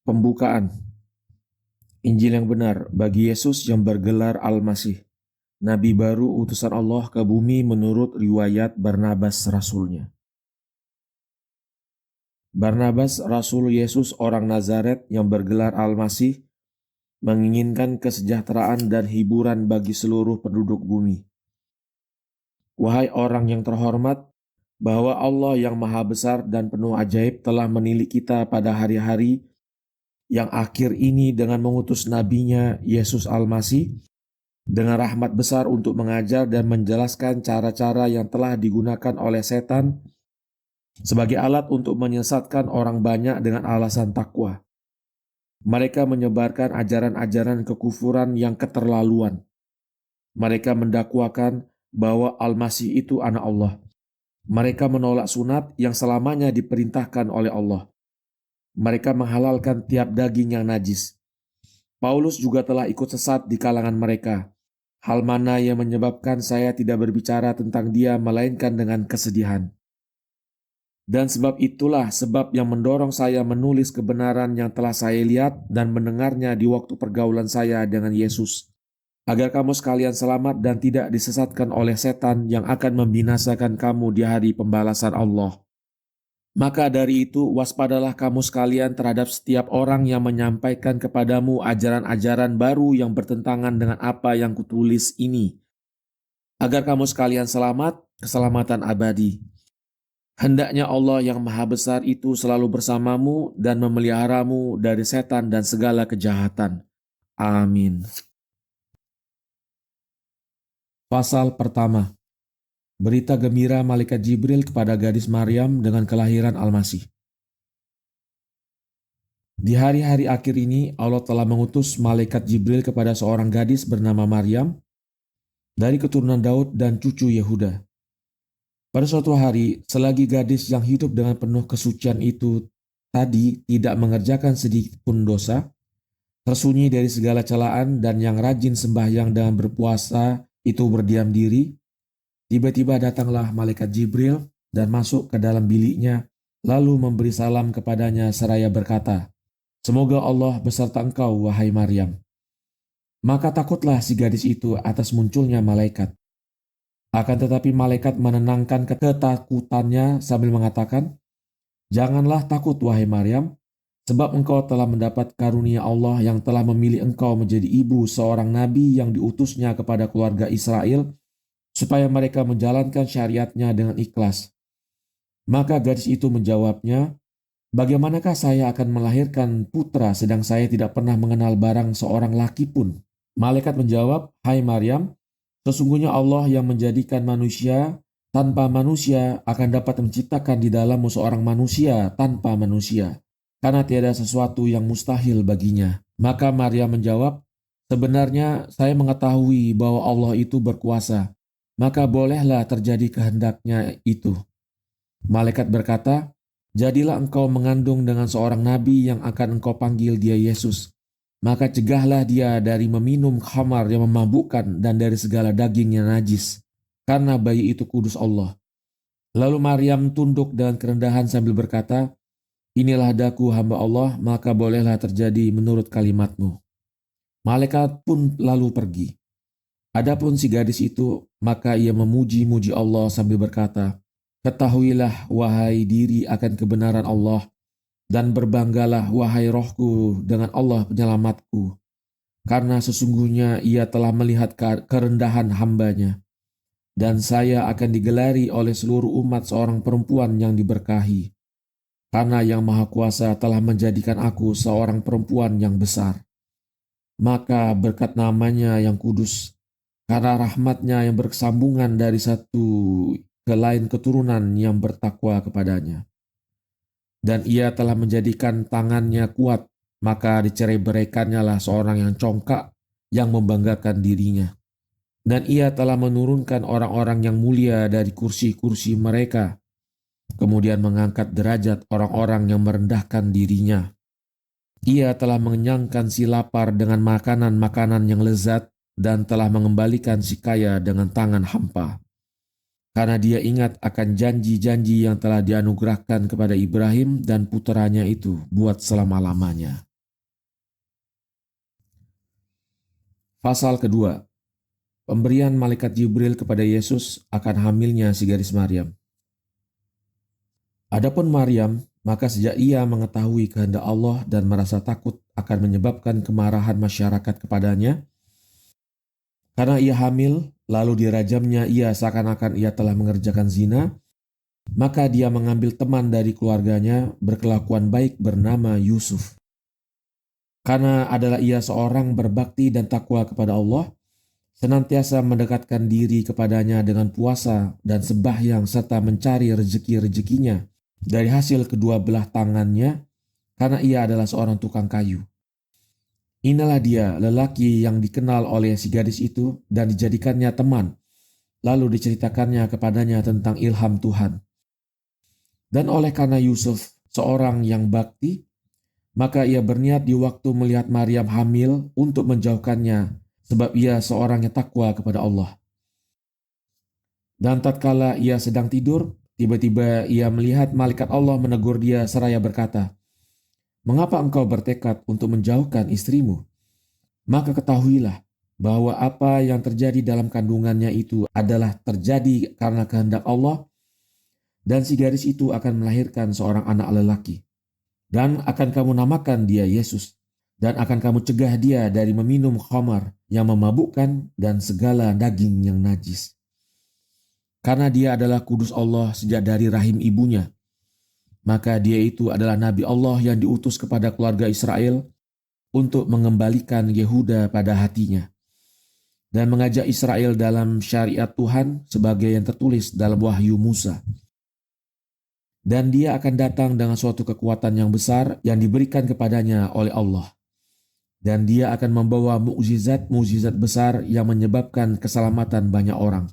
Pembukaan. Injil yang benar bagi Yesus yang bergelar Al-Masih, Nabi baru utusan Allah ke bumi menurut riwayat Barnabas Rasulnya. Barnabas Rasul Yesus orang Nazaret yang bergelar Al-Masih menginginkan kesejahteraan dan hiburan bagi seluruh penduduk bumi. Wahai orang yang terhormat, bahwa Allah yang maha besar dan penuh ajaib telah menilik kita pada hari-hari yang akhir ini dengan mengutus nabinya Yesus Al-Masih dengan rahmat besar untuk mengajar dan menjelaskan cara-cara yang telah digunakan oleh setan sebagai alat untuk menyesatkan orang banyak dengan alasan takwa. Mereka menyebarkan ajaran-ajaran kekufuran yang keterlaluan. Mereka mendakwakan bahwa Al-Masih itu anak Allah. Mereka menolak sunat yang selamanya diperintahkan oleh Allah. Mereka menghalalkan tiap daging yang najis. Paulus juga telah ikut sesat di kalangan mereka. Hal mana yang menyebabkan saya tidak berbicara tentang dia melainkan dengan kesedihan. Dan sebab itulah sebab yang mendorong saya menulis kebenaran yang telah saya lihat dan mendengarnya di waktu pergaulan saya dengan Yesus, agar kamu sekalian selamat dan tidak disesatkan oleh setan yang akan membinasakan kamu di hari pembalasan Allah. Maka dari itu waspadalah kamu sekalian terhadap setiap orang yang menyampaikan kepadamu ajaran-ajaran baru yang bertentangan dengan apa yang kutulis ini, agar kamu sekalian selamat, keselamatan abadi. Hendaknya Allah yang maha besar itu selalu bersamamu dan memeliharamu dari setan dan segala kejahatan. Amin. Pasal pertama. Berita gembira malaikat Jibril kepada gadis Maryam dengan kelahiran Al-Masih. Di hari-hari akhir ini Allah telah mengutus malaikat Jibril kepada seorang gadis bernama Maryam dari keturunan Daud dan cucu Yehuda. Pada suatu hari, selagi gadis yang hidup dengan penuh kesucian itu tadi tidak mengerjakan sedikit pun dosa, tersunyi dari segala celaan dan yang rajin sembahyang dan berpuasa itu berdiam diri, tiba-tiba datanglah malaikat Jibril dan masuk ke dalam biliknya, lalu memberi salam kepadanya seraya berkata, "Semoga Allah beserta engkau, wahai Maryam." Maka takutlah si gadis itu atas munculnya malaikat. Akan tetapi malaikat menenangkan ketakutannya sambil mengatakan, "Janganlah takut, wahai Maryam, sebab engkau telah mendapat karunia Allah yang telah memilih engkau menjadi ibu seorang nabi yang diutusnya kepada keluarga Israel, supaya mereka menjalankan syariatnya dengan ikhlas." Maka gadis itu menjawabnya, "Bagaimanakah saya akan melahirkan putra sedang saya tidak pernah mengenal barang seorang laki pun?" Malaikat menjawab, "Hai Maryam, sesungguhnya Allah yang menjadikan manusia tanpa manusia akan dapat menciptakan di dalammu seorang manusia tanpa manusia, karena tiada sesuatu yang mustahil baginya." Maka Maryam menjawab, "Sebenarnya saya mengetahui bahwa Allah itu berkuasa, maka bolehlah terjadi kehendaknya itu." Malaikat berkata, "Jadilah engkau mengandung dengan seorang nabi yang akan engkau panggil dia Yesus. Maka cegahlah dia dari meminum khamar yang memabukkan dan dari segala daging yang najis, karena bayi itu kudus Allah." Lalu Maryam tunduk dengan kerendahan sambil berkata, "Inilah daku hamba Allah, maka bolehlah terjadi menurut kalimatmu." Malaikat pun lalu pergi. Adapun si gadis itu, maka ia memuji-muji Allah sambil berkata, "Ketahuilah wahai diri akan kebenaran Allah, dan berbanggalah wahai rohku dengan Allah penyelamatku, karena sesungguhnya ia telah melihat kerendahan hambanya, dan saya akan digelari oleh seluruh umat seorang perempuan yang diberkahi, karena yang Maha Kuasa telah menjadikan aku seorang perempuan yang besar. Maka berkat namanya yang kudus, karena rahmatnya yang bersambungan dari satu ke lain keturunan yang bertakwa kepadanya. Dan ia telah menjadikan tangannya kuat, maka dicerai-beraikannya lah seorang yang congkak yang membanggakan dirinya. Dan ia telah menurunkan orang-orang yang mulia dari kursi-kursi mereka, kemudian mengangkat derajat orang-orang yang merendahkan dirinya. Ia telah mengenyangkan si lapar dengan makanan-makanan yang lezat dan telah mengembalikan si kaya dengan tangan hampa. Karena dia ingat akan janji-janji yang telah dianugerahkan kepada Ibrahim dan puteranya itu buat selama-lamanya. Pasal kedua, pemberian malaikat Jibril kepada Yesus akan hamilnya si gadis Maryam. Adapun Maryam, maka sejak ia mengetahui kehendak Allah dan merasa takut akan menyebabkan kemarahan masyarakat kepadanya, karena ia hamil, lalu dirajamnya ia seakan-akan ia telah mengerjakan zina, maka dia mengambil teman dari keluarganya berkelakuan baik bernama Yusuf. Karena adalah ia seorang berbakti dan takwa kepada Allah, senantiasa mendekatkan diri kepadanya dengan puasa dan sembahyang serta mencari rezeki-rezekinya dari hasil kedua belah tangannya, karena ia adalah seorang tukang kayu. Inilah dia lelaki yang dikenal oleh si gadis itu dan dijadikannya teman, lalu diceritakannya kepadanya tentang ilham Tuhan. Dan oleh karena Yusuf seorang yang bakti, maka ia berniat di waktu melihat Maryam hamil untuk menjauhkannya, sebab ia seorang yang takwa kepada Allah. Dan tatkala ia sedang tidur, tiba-tiba ia melihat malaikat Allah menegur dia seraya berkata, "Mengapa engkau bertekad untuk menjauhkan istrimu? Maka ketahuilah bahwa apa yang terjadi dalam kandungannya itu adalah terjadi karena kehendak Allah, dan si gadis itu akan melahirkan seorang anak lelaki. Dan akan kamu namakan dia Yesus, dan akan kamu cegah dia dari meminum khamar yang memabukkan dan segala daging yang najis. Karena dia adalah kudus Allah sejak dari rahim ibunya, maka dia itu adalah Nabi Allah yang diutus kepada keluarga Israel untuk mengembalikan Yehuda pada hatinya dan mengajak Israel dalam syariat Tuhan sebagai yang tertulis dalam wahyu Musa. Dan dia akan datang dengan suatu kekuatan yang besar yang diberikan kepadanya oleh Allah. Dan dia akan membawa mukjizat-mukjizat besar yang menyebabkan keselamatan banyak orang.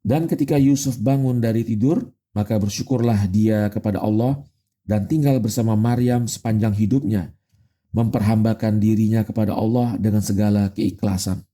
Dan ketika Yusuf bangun dari tidur, maka bersyukurlah dia kepada Allah dan tinggal bersama Maryam sepanjang hidupnya, memperhambakan dirinya kepada Allah dengan segala keikhlasan.